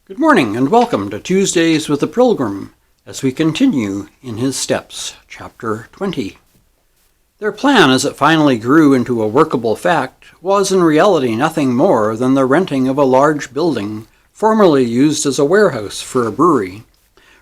Good morning and welcome to Tuesdays with the Pilgrim as we continue in his steps, chapter 20. Their plan, as it finally grew into a workable fact, was in reality nothing more than the renting of a large building formerly used as a warehouse for a brewery,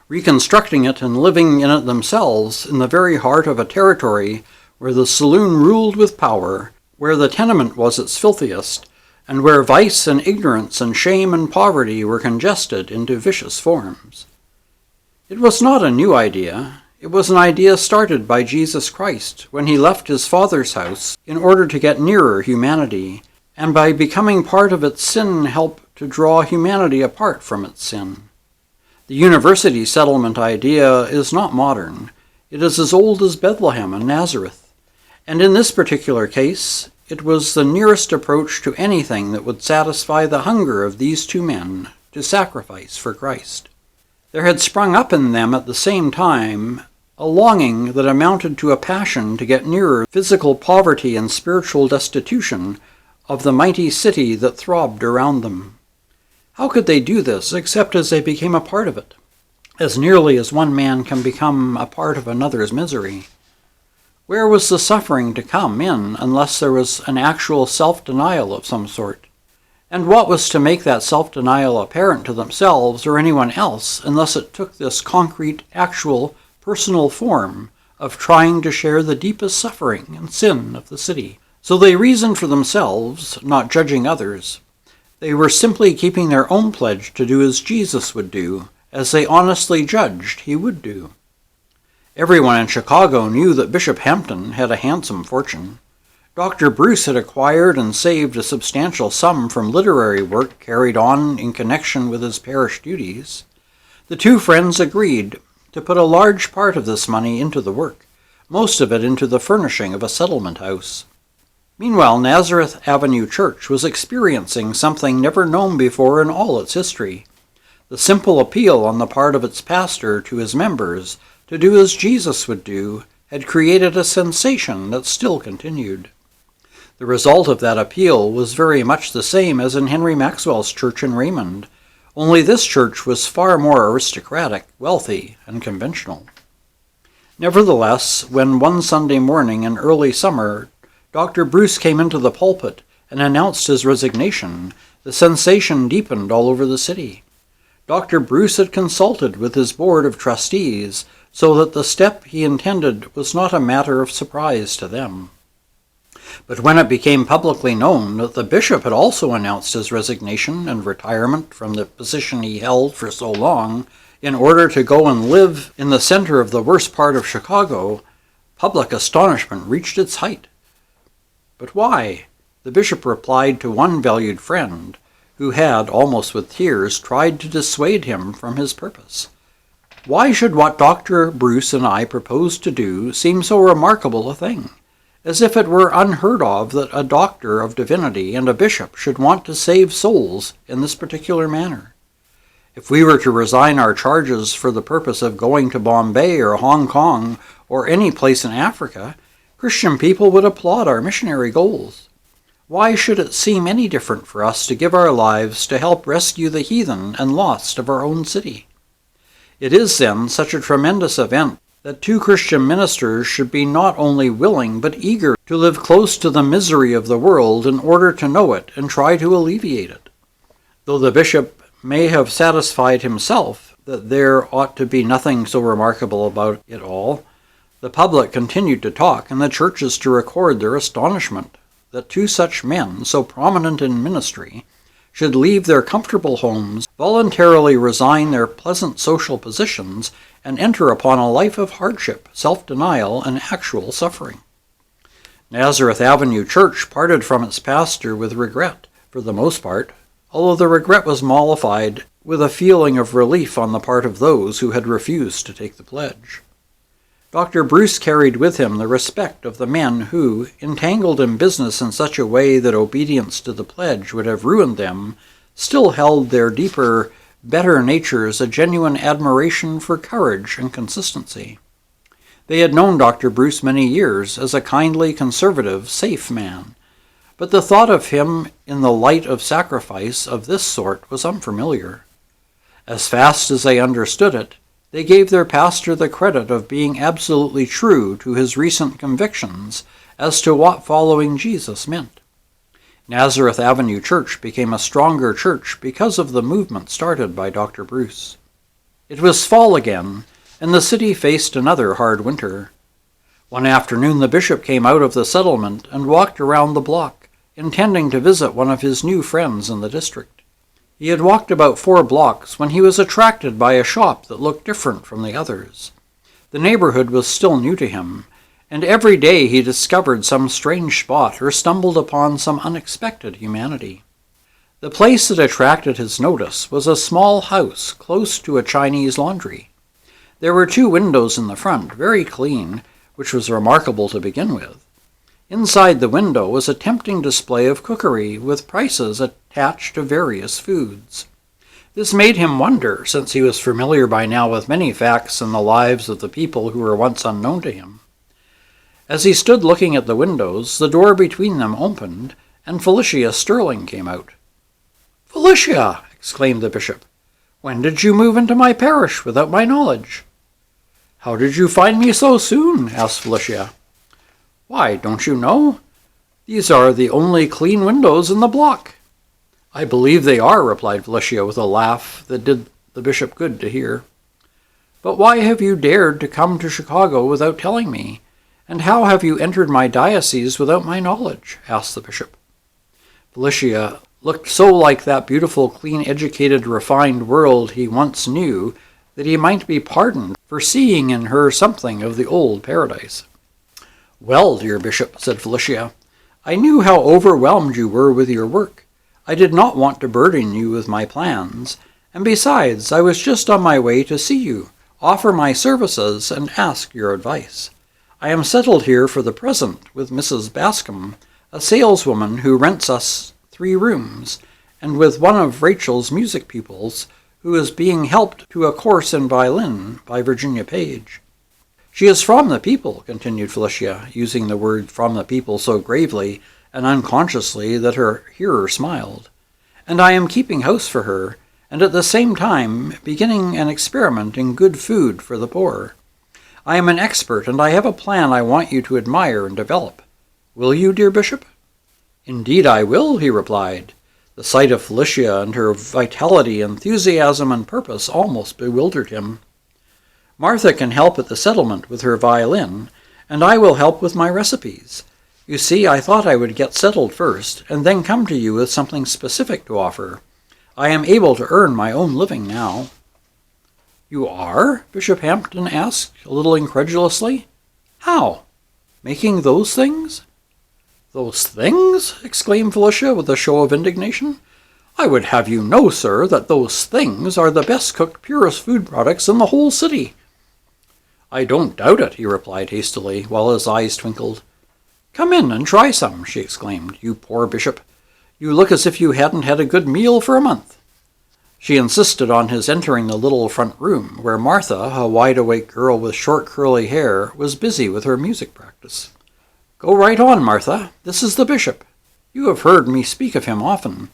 reconstructing it and living in it themselves in the very heart of a territory where the saloon ruled with power, where the tenement was its filthiest, and where vice and ignorance and shame and poverty were congested into vicious forms. It was not a new idea. It was an idea started by Jesus Christ when he left his Father's house in order to get nearer humanity, and by becoming part of its sin help to draw humanity apart from its sin. The university settlement idea is not modern. It is as old as Bethlehem and Nazareth, and in this particular case, it was the nearest approach to anything that would satisfy the hunger of these two men to sacrifice for Christ. There had sprung up in them at the same time a longing that amounted to a passion to get nearer physical poverty and spiritual destitution of the mighty city that throbbed around them. How could they do this except as they became a part of it, as nearly as one man can become a part of another's misery? Where was the suffering to come in unless there was an actual self-denial of some sort? And what was to make that self-denial apparent to themselves or anyone else unless it took this concrete, actual, personal form of trying to share the deepest suffering and sin of the city? So they reasoned for themselves, not judging others. They were simply keeping their own pledge to do as Jesus would do, as they honestly judged he would do. Everyone in Chicago knew that Bishop Hampton had a handsome fortune. Dr. Bruce had acquired and saved a substantial sum from literary work carried on in connection with his parish duties. The two friends agreed to put a large part of this money into the work, most of it into the furnishing of a settlement house. Meanwhile, Nazareth Avenue Church was experiencing something never known before in all its history. The simple appeal on the part of its pastor to his members to do as Jesus would do had created a sensation that still continued. The result of that appeal was very much the same as in Henry Maxwell's church in Raymond, only this church was far more aristocratic, wealthy, and conventional. Nevertheless, when one Sunday morning in early summer, Dr. Bruce came into the pulpit and announced his resignation, the sensation deepened all over the city. Dr. Bruce had consulted with his board of trustees so that the step he intended was not a matter of surprise to them. But when it became publicly known that the bishop had also announced his resignation and retirement from the position he held for so long in order to go and live in the center of the worst part of Chicago, public astonishment reached its height. But why? The bishop replied to one valued friend, who had, almost with tears, tried to dissuade him from his purpose. Why should what Dr. Bruce and I proposed to do seem so remarkable a thing, as if it were unheard of that a doctor of divinity and a bishop should want to save souls in this particular manner? If we were to resign our charges for the purpose of going to Bombay or Hong Kong or any place in Africa, Christian people would applaud our missionary goals. Why should it seem any different for us to give our lives to help rescue the heathen and lost of our own city? It is, then, such a tremendous event that two Christian ministers should be not only willing but eager to live close to the misery of the world in order to know it and try to alleviate it. Though the bishop may have satisfied himself that there ought to be nothing so remarkable about it all, the public continued to talk and the churches to record their astonishment that two such men, so prominent in ministry, should leave their comfortable homes, voluntarily resign their pleasant social positions, and enter upon a life of hardship, self-denial, and actual suffering. Nazareth Avenue Church parted from its pastor with regret, for the most part, although the regret was mollified with a feeling of relief on the part of those who had refused to take the pledge. Dr. Bruce carried with him the respect of the men who, entangled in business in such a way that obedience to the pledge would have ruined them, still held their deeper, better natures a genuine admiration for courage and consistency. They had known Dr. Bruce many years as a kindly, conservative, safe man, but the thought of him in the light of sacrifice of this sort was unfamiliar. As fast as they understood it, they gave their pastor the credit of being absolutely true to his recent convictions as to what following Jesus meant. Nazareth Avenue Church became a stronger church because of the movement started by Dr. Bruce. It was fall again, and the city faced another hard winter. One afternoon the bishop came out of the settlement and walked around the block, intending to visit one of his new friends in the district. He had walked about 4 blocks when he was attracted by a shop that looked different from the others. The neighborhood was still new to him, and every day he discovered some strange spot or stumbled upon some unexpected humanity. The place that attracted his notice was a small house close to a Chinese laundry. There were 2 windows in the front, very clean, which was remarkable to begin with. Inside the window was a tempting display of cookery with prices attached to various foods. This made him wonder, since he was familiar by now with many facts in the lives of the people who were once unknown to him. As he stood looking at the windows, the door between them opened, and Felicia Sterling came out. "Felicia!" exclaimed the bishop. "When did you move into my parish without my knowledge?" "How did you find me so soon?" asked Felicia. "Why, don't you know? These are the only clean windows in the block." "I believe they are," replied Felicia with a laugh that did the bishop good to hear. "But why have you dared to come to Chicago without telling me? And how have you entered my diocese without my knowledge?" asked the bishop. Felicia looked so like that beautiful, clean, educated, refined world he once knew that he might be pardoned for seeing in her something of the old paradise. "Well, dear bishop," said Felicia, "I knew how overwhelmed you were with your work. I did not want to burden you with my plans, and besides, I was just on my way to see you, offer my services, and ask your advice. I am settled here for the present with Mrs. Bascom, a saleswoman who rents us 3 rooms, and with one of Rachel's music pupils, who is being helped to a course in violin by Virginia Page. She is from the people," continued Felicia, using the word "from the people" so gravely and unconsciously that her hearer smiled. "And I am keeping house for her, and at the same time beginning an experiment in good food for the poor. I am an expert, and I have a plan I want you to admire and develop. Will you, dear bishop?" "Indeed I will," he replied. The sight of Felicia and her vitality, enthusiasm, and purpose almost bewildered him. "Martha can help at the settlement with her violin, and I will help with my recipes. You see, I thought I would get settled first, and then come to you with something specific to offer. I am able to earn my own living now." "You are?" Bishop Hampton asked, a little incredulously. "How? Making those things?" "Those things?" exclaimed Felicia with a show of indignation. "I would have you know, sir, that those things are the best-cooked, purest food products in the whole city." "I don't doubt it," he replied hastily, while his eyes twinkled. "Come in and try some," she exclaimed. "You poor bishop. You look as if you hadn't had a good meal for a month." She insisted on his entering the little front room, where Martha, a wide-awake girl with short curly hair, was busy with her music practice. "Go right on, Martha. This is the bishop. You have heard me speak of him often.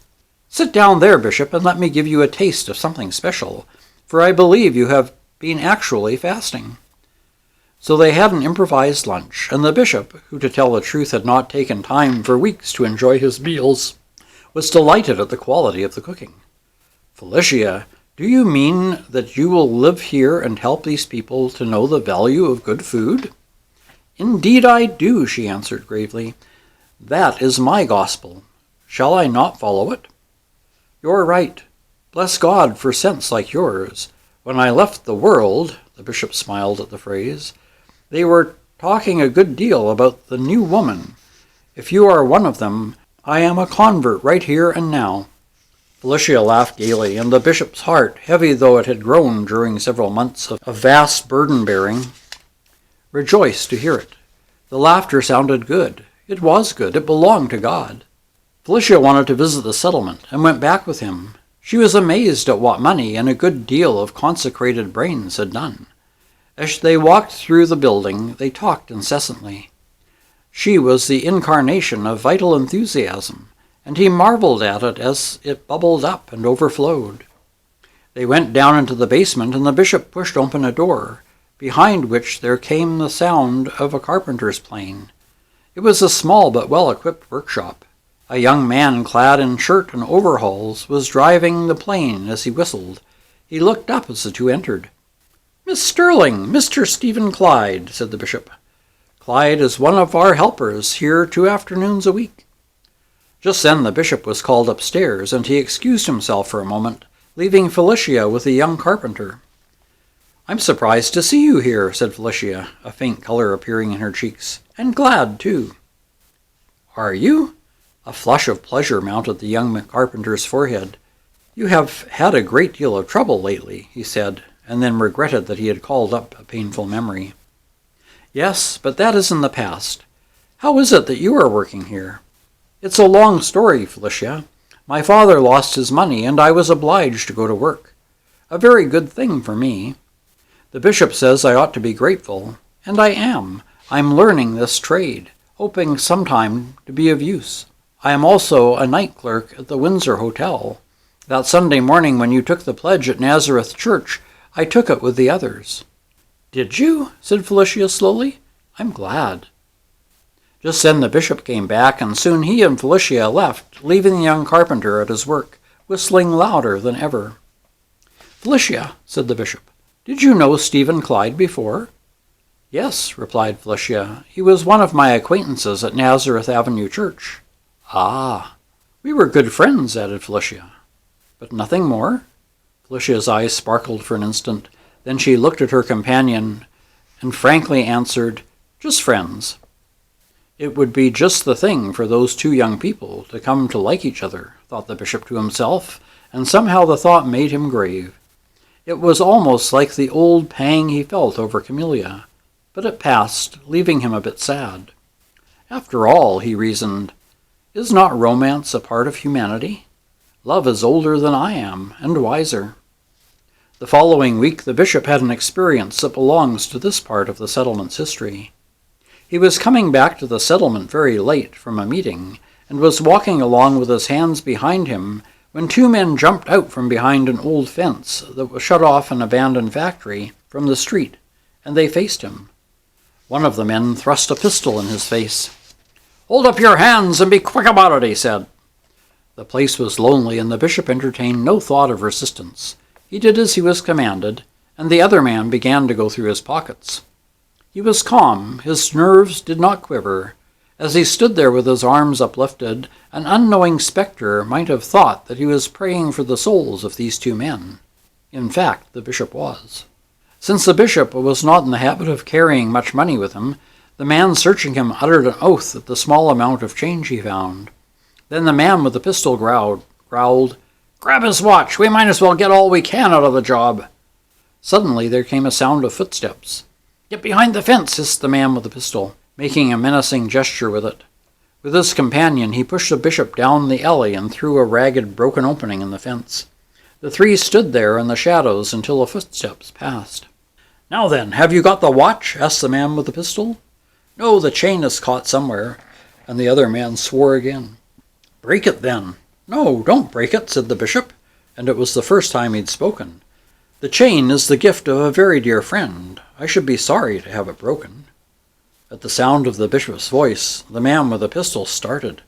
Sit down there, bishop, and let me give you a taste of something special, for I believe you have been actually fasting." So they had an improvised lunch, and the bishop, who to tell the truth had not taken time for weeks to enjoy his meals, was delighted at the quality of the cooking. "Felicia, do you mean that you will live here and help these people to know the value of good food?" "Indeed I do," she answered gravely. "That is my gospel. Shall I not follow it?" "You're right. Bless God for sense like yours. When I left the world," the bishop smiled at the phrase, "they were talking a good deal about the new woman. If you are one of them, I am a convert right here and now." Felicia laughed gaily, and the bishop's heart, heavy though it had grown during several months of vast burden-bearing, rejoiced to hear it. The laughter sounded good. It was good. It belonged to God. Felicia wanted to visit the settlement, and went back with him. She was amazed at what money and a good deal of consecrated brains had done. As they walked through the building, they talked incessantly. She was the incarnation of vital enthusiasm, and he marveled at it as it bubbled up and overflowed. They went down into the basement, and the bishop pushed open a door, behind which there came the sound of a carpenter's plane. It was a small but well-equipped workshop. A young man clad in shirt and overalls was driving the plane as he whistled. He looked up as the two entered. "Miss Sterling, Mr. Stephen Clyde," said the bishop. "Clyde is one of our helpers here 2 afternoons a week." Just then the bishop was called upstairs, and he excused himself for a moment, leaving Felicia with the young carpenter. "I'm surprised to see you here," said Felicia, a faint color appearing in her cheeks, "and glad, too." "Are you?" A flush of pleasure mounted the young carpenter's forehead. "You have had a great deal of trouble lately," he said, and then regretted that he had called up a painful memory. "Yes, but that is in the past. How is it that you are working here?" "It's a long story, Felicia. My father lost his money, and I was obliged to go to work. A very good thing for me. The bishop says I ought to be grateful, and I am. I'm learning this trade, hoping sometime to be of use. I am also a night clerk at the Windsor Hotel. That Sunday morning when you took the pledge at Nazareth Church, I took it with the others." "Did you?" said Felicia slowly. "I'm glad." Just then the bishop came back, and soon he and Felicia left, leaving the young carpenter at his work, whistling louder than ever. "Felicia," said the bishop, "did you know Stephen Clyde before?" "Yes," replied Felicia. "He was one of my acquaintances at Nazareth Avenue Church." "Ah, we were good friends," added Felicia. "But nothing more?" Felicia's eyes sparkled for an instant. Then she looked at her companion and frankly answered, "Just friends." It would be just the thing for those two young people to come to like each other, thought the bishop to himself, and somehow the thought made him grave. It was almost like the old pang he felt over Camellia, but it passed, leaving him a bit sad. After all, he reasoned, is not romance a part of humanity? Love is older than I am, and wiser. The following week the bishop had an experience that belongs to this part of the settlement's history. He was coming back to the settlement very late from a meeting, and was walking along with his hands behind him when 2 men jumped out from behind an old fence that was shut off an abandoned factory from the street, and they faced him. One of the men thrust a pistol in his face. "Hold up your hands and be quick about it," he said. The place was lonely, and the bishop entertained no thought of resistance. He did as he was commanded, and the other man began to go through his pockets. He was calm, his nerves did not quiver. As he stood there with his arms uplifted, an unknowing spectre might have thought that he was praying for the souls of these 2 men. In fact, the bishop was. Since the bishop was not in the habit of carrying much money with him, the man searching him uttered an oath at the small amount of change he found. Then the man with the pistol growled, "Grab his watch! We might as well get all we can out of the job!" Suddenly there came a sound of footsteps. "Get behind the fence!" hissed the man with the pistol, making a menacing gesture with it. With his companion he pushed the bishop down the alley and through a ragged, broken opening in the fence. The 3 stood there in the shadows until the footsteps passed. "Now then, have you got the watch?" asked the man with the pistol. "No, the chain is caught somewhere," and the other man swore again. "Break it, then." "No, don't break it," said the bishop, and it was the first time he'd spoken. "The chain is the gift of a very dear friend. I should be sorry to have it broken." At the sound of the bishop's voice, the man with the pistol started.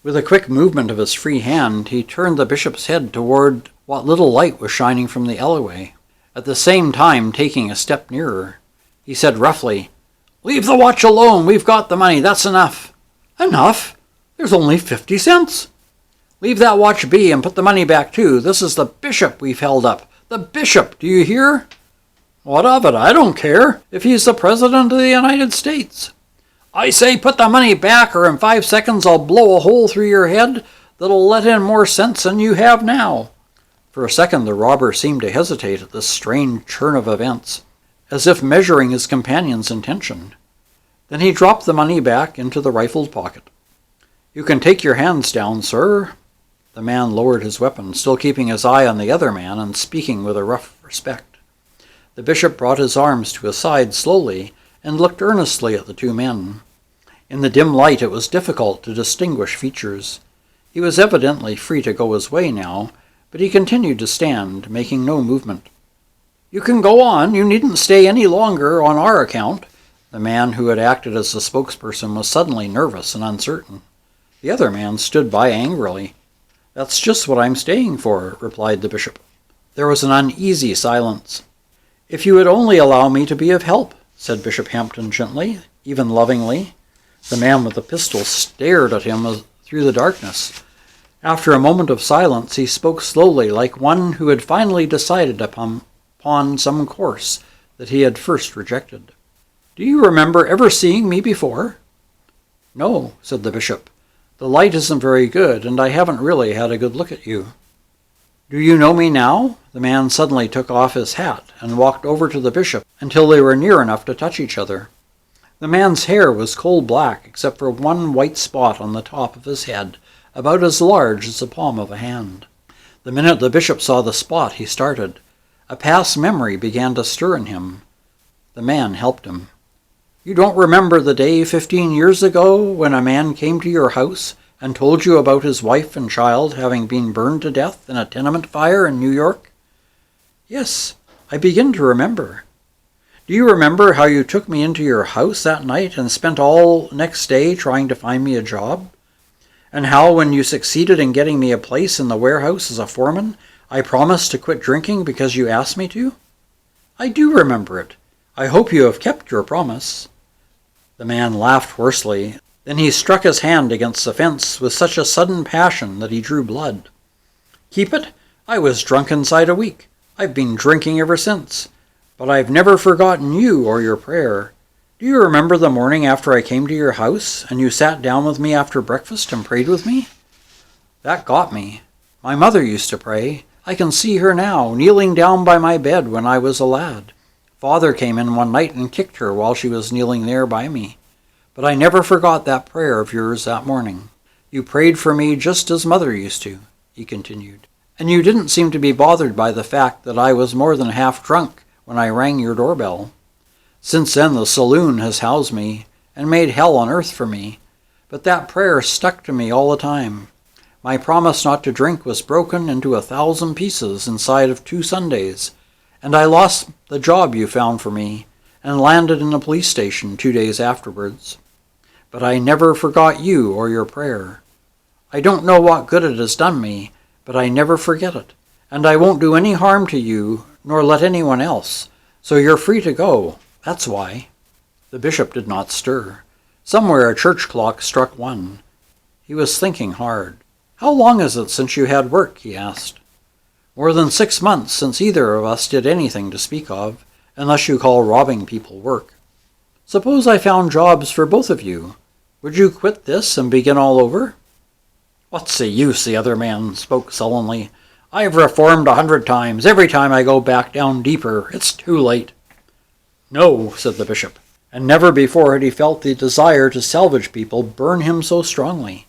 With a quick movement of his free hand, he turned the bishop's head toward what little light was shining from the alleyway. At the same time, taking a step nearer, he said roughly, "Leave the watch alone. We've got the money. That's enough." "Enough? There's only 50 cents. "Leave that watch be and put the money back too. This is the bishop we've held up. The bishop, do you hear?" "What of it? I don't care, if he's the President of the United States." "I say put the money back, or in 5 seconds I'll blow a hole through your head that'll let in more sense than you have now." For a second the robber seemed to hesitate at this strange turn of events, as if measuring his companion's intention. Then he dropped the money back into the rifled pocket. "You can take your hands down, sir." The man lowered his weapon, still keeping his eye on the other man and speaking with a rough respect. The bishop brought his arms to his side slowly and looked earnestly at the 2 men. In the dim light it was difficult to distinguish features. He was evidently free to go his way now, but he continued to stand, making no movement. "You can go on. You needn't stay any longer on our account." The man who had acted as the spokesperson was suddenly nervous and uncertain. The other man stood by angrily. "That's just what I'm staying for," replied the bishop. There was an uneasy silence. "If you would only allow me to be of help," said Bishop Hampton gently, even lovingly. The man with the pistol stared at him through the darkness. After a moment of silence, he spoke slowly, like one who had finally decided upon some course that he had first rejected. "Do you remember ever seeing me before?" "No," said the bishop. "The light isn't very good, and I haven't really had a good look at you." "Do you know me now?" The man suddenly took off his hat and walked over to the bishop until they were near enough to touch each other. The man's hair was coal black except for one white spot on the top of his head, about as large as the palm of a hand. The minute the bishop saw the spot, he started. A past memory began to stir in him. The man helped him. "You don't remember the day 15 years ago when a man came to your house and told you about his wife and child having been burned to death in a tenement fire in New York?" "Yes, I begin to remember." "Do you remember how you took me into your house that night and spent all next day trying to find me a job? And how, when you succeeded in getting me a place in the warehouse as a foreman, I promised to quit drinking because you asked me to?" "I do remember it. I hope you have kept your promise." The man laughed hoarsely. Then he struck his hand against the fence with such a sudden passion that he drew blood. "Keep it? I was drunk inside a week. I've been drinking ever since. But I've never forgotten you or your prayer. Do you remember the morning after I came to your house, and you sat down with me after breakfast and prayed with me? That got me. My mother used to pray. I can see her now, kneeling down by my bed when I was a lad. Father came in one night and kicked her while she was kneeling there by me. But I never forgot that prayer of yours that morning. You prayed for me just as Mother used to," he continued. "And you didn't seem to be bothered by the fact that I was more than half drunk when I rang your doorbell. Since then the saloon has housed me and made hell on earth for me, but that prayer stuck to me all the time. My promise not to drink was broken into 1,000 pieces inside of 2 Sundays, and I lost the job you found for me and landed in a police station 2 days afterwards. But I never forgot you or your prayer. I don't know what good it has done me, but I never forget it, and I won't do any harm to you nor let anyone else, so you're free to go. That's why." The bishop did not stir. Somewhere a church clock struck 1. He was thinking hard. "How long is it since you had work?" he asked. "More than 6 months since either of us did anything to speak of, unless you call robbing people work. Suppose I found jobs for both of you. Would you quit this and begin all over?" "What's the use?" the other man spoke sullenly. "I've reformed 100 times. Every time I go back down deeper. It's too late." "No," said the bishop, and never before had he felt the desire to salvage people burn him so strongly.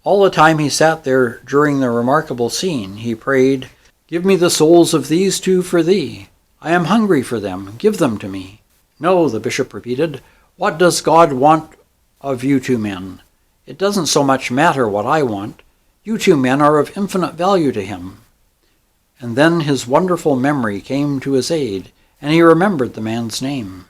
All the time he sat there during the remarkable scene, he prayed, "Give me the souls of these 2 for thee. I am hungry for them. Give them to me." "No," the bishop repeated. "What does God want of you 2 men? It doesn't so much matter what I want. You 2 men are of infinite value to him." And then his wonderful memory came to his aid, and he remembered the man's name.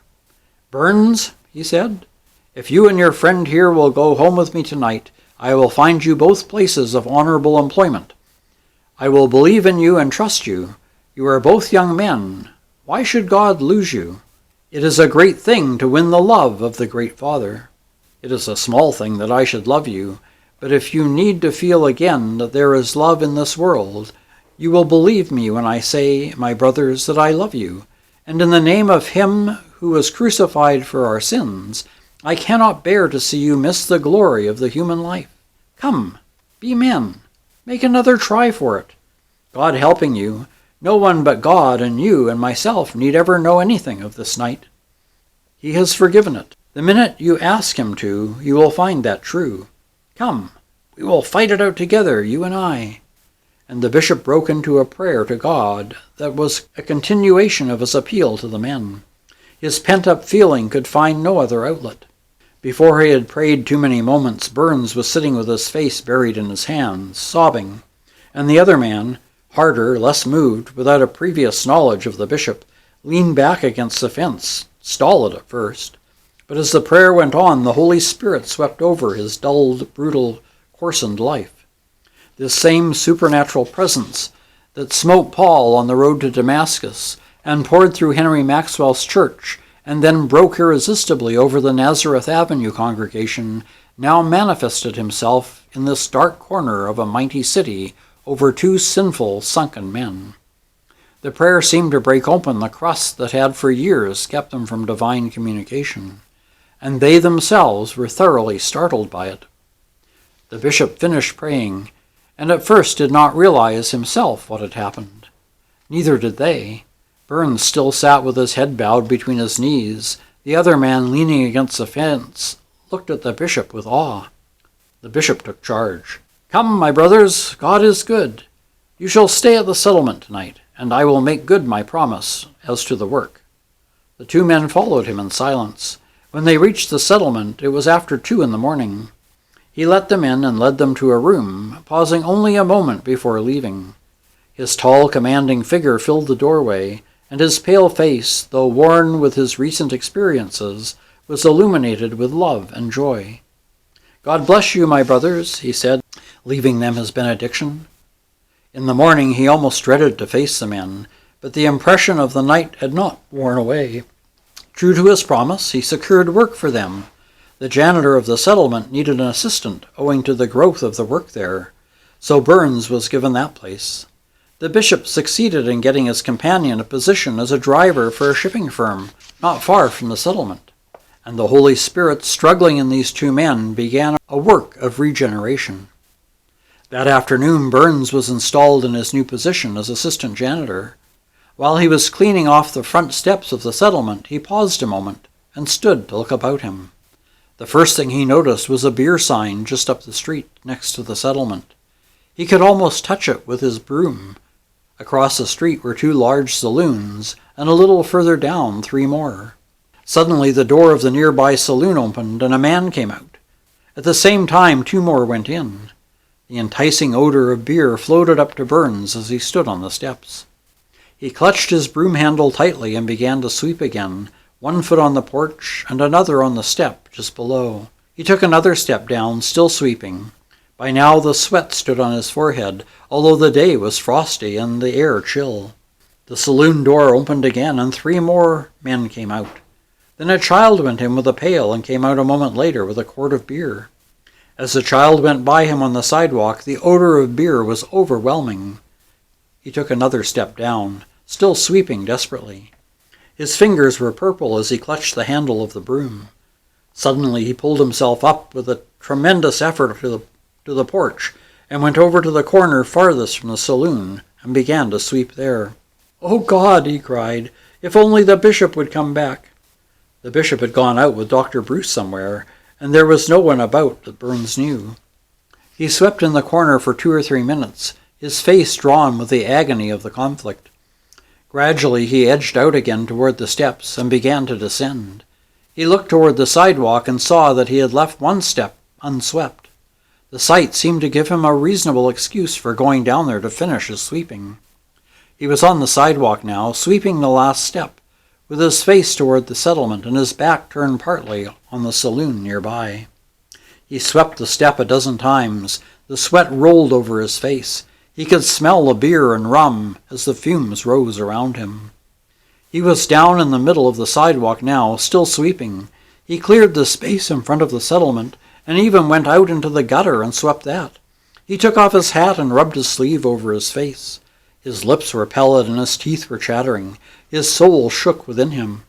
"Burns," he said, "if you and your friend here will go home with me tonight, I will find you both places of honorable employment. I will believe in you and trust you. You are both young men. Why should God lose you? It is a great thing to win the love of the great Father. It is a small thing that I should love you, but if you need to feel again that there is love in this world, you will believe me when I say, my brothers, that I love you, and in the name of him who was crucified for our sins, I cannot bear to see you miss the glory of the human life. Come, be men. Make another try for it. God helping you, no one but God and you and myself need ever know anything of this night. He has forgiven it. The minute you ask him to, you will find that true. Come, we will fight it out together, you and I." And the bishop broke into a prayer to God that was a continuation of his appeal to the men. His pent-up feeling could find no other outlet. Before he had prayed too many moments, Burns was sitting with his face buried in his hands, sobbing, and the other man, Parter, less moved, without a previous knowledge of the bishop, leaned back against the fence, stolid at first. But as the prayer went on, the Holy Spirit swept over his dulled, brutal, coarsened life. This same supernatural presence that smote Paul on the road to Damascus and poured through Henry Maxwell's church and then broke irresistibly over the Nazareth Avenue congregation now manifested himself in this dark corner of a mighty city over two sinful, sunken men. The prayer seemed to break open the crust that had for years kept them from divine communication, and they themselves were thoroughly startled by it. The bishop finished praying, and at first did not realize himself what had happened. Neither did they. Burns still sat with his head bowed between his knees. The other man, leaning against the fence, looked at the bishop with awe. The bishop took charge. "Come, my brothers, God is good. You shall stay at the settlement tonight, and I will make good my promise as to the work." The two men followed him in silence. When they reached the settlement, it was after 2 a.m. He let them in and led them to a room, pausing only a moment before leaving. His tall, commanding figure filled the doorway, and his pale face, though worn with his recent experiences, was illuminated with love and joy. "God bless you, my brothers," he said, leaving them his benediction. In the morning he almost dreaded to face the men, but the impression of the night had not worn away. True to his promise, he secured work for them. The janitor of the settlement needed an assistant owing to the growth of the work there, so Burns was given that place. The bishop succeeded in getting his companion a position as a driver for a shipping firm not far from the settlement, and the Holy Spirit struggling in these two men began a work of regeneration. That afternoon, Burns was installed in his new position as assistant janitor. While he was cleaning off the front steps of the settlement, he paused a moment and stood to look about him. The first thing he noticed was a beer sign just up the street next to the settlement. He could almost touch it with his broom. Across the street were 2 large saloons, and a little further down 3 more. Suddenly the door of the nearby saloon opened and a man came out. At the same time 2 more went in. The enticing odor of beer floated up to Burns as he stood on the steps. He clutched his broom handle tightly and began to sweep again, 1 foot on the porch and another on the step just below. He took another step down, still sweeping. By now the sweat stood on his forehead, although the day was frosty and the air chill. The saloon door opened again and 3 more men came out. Then a child went in with a pail and came out a moment later with a quart of beer. As the child went by him on the sidewalk, the odor of beer was overwhelming. He took another step down, still sweeping desperately. His fingers were purple as he clutched the handle of the broom. Suddenly he pulled himself up with a tremendous effort to the porch and went over to the corner farthest from the saloon and began to sweep there. "Oh God," he cried, "if only the bishop would come back." The bishop had gone out with Dr. Bruce somewhere, and there was no one about that Burns knew. He swept in the corner for 2 or 3 minutes, his face drawn with the agony of the conflict. Gradually he edged out again toward the steps and began to descend. He looked toward the sidewalk and saw that he had left 1 step unswept. The sight seemed to give him a reasonable excuse for going down there to finish his sweeping. He was on the sidewalk now, sweeping the last step, with his face toward the settlement and his back turned partly on the saloon nearby. He swept the step a dozen times. The sweat rolled over his face. He could smell the beer and rum as the fumes rose around him. He was down in the middle of the sidewalk now, still sweeping. He cleared the space in front of the settlement and even went out into the gutter and swept that. He took off his hat and rubbed his sleeve over his face. His lips were pallid and his teeth were chattering. His soul shook within him.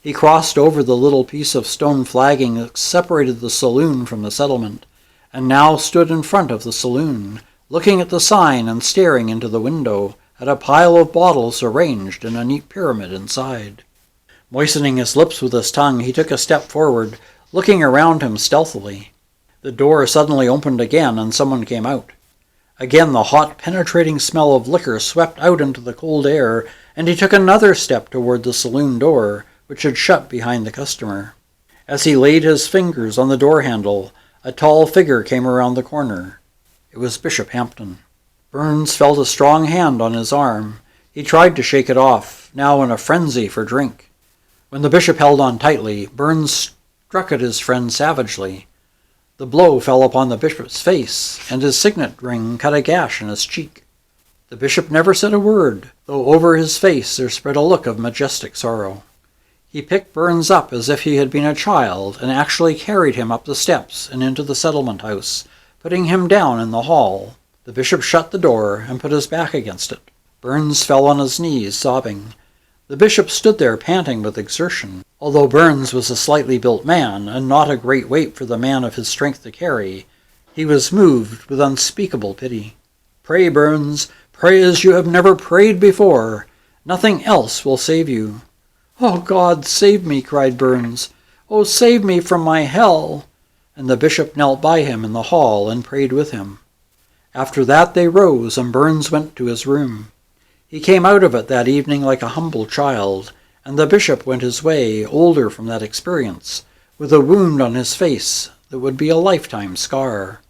He crossed over the little piece of stone flagging that separated the saloon from the settlement, and now stood in front of the saloon, looking at the sign and staring into the window at a pile of bottles arranged in a neat pyramid inside. Moistening his lips with his tongue, he took a step forward, looking around him stealthily. The door suddenly opened again and someone came out. Again the hot, penetrating smell of liquor swept out into the cold air, and he took another step toward the saloon door, which had shut behind the customer. As he laid his fingers on the door handle, a tall figure came around the corner. It was Bishop Hampton. Burns felt a strong hand on his arm. He tried to shake it off, now in a frenzy for drink. When the bishop held on tightly, Burns struck at his friend savagely. The blow fell upon the bishop's face, and his signet ring cut a gash in his cheek. The bishop never said a word, though over his face there spread a look of majestic sorrow. He picked Burns up as if he had been a child, and actually carried him up the steps and into the settlement house, putting him down in the hall. The bishop shut the door and put his back against it. Burns fell on his knees, sobbing. The bishop stood there panting with exertion. Although Burns was a slightly built man, and not a great weight for the man of his strength to carry, he was moved with unspeakable pity. "Pray, Burns, pray as you have never prayed before. Nothing else will save you." "Oh, God, save me," cried Burns. "Oh, save me from my hell." And the bishop knelt by him in the hall and prayed with him. After that they rose, and Burns went to his room. He came out of it that evening like a humble child, and the bishop went his way, older from that experience, with a wound on his face that would be a lifetime scar.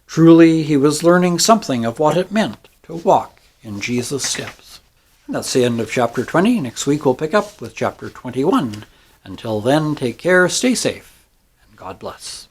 Truly, he was learning something of what it meant to walk in Jesus' steps. And that's the end of chapter 20. Next week we'll pick up with chapter 21. Until then, take care, stay safe, and God bless.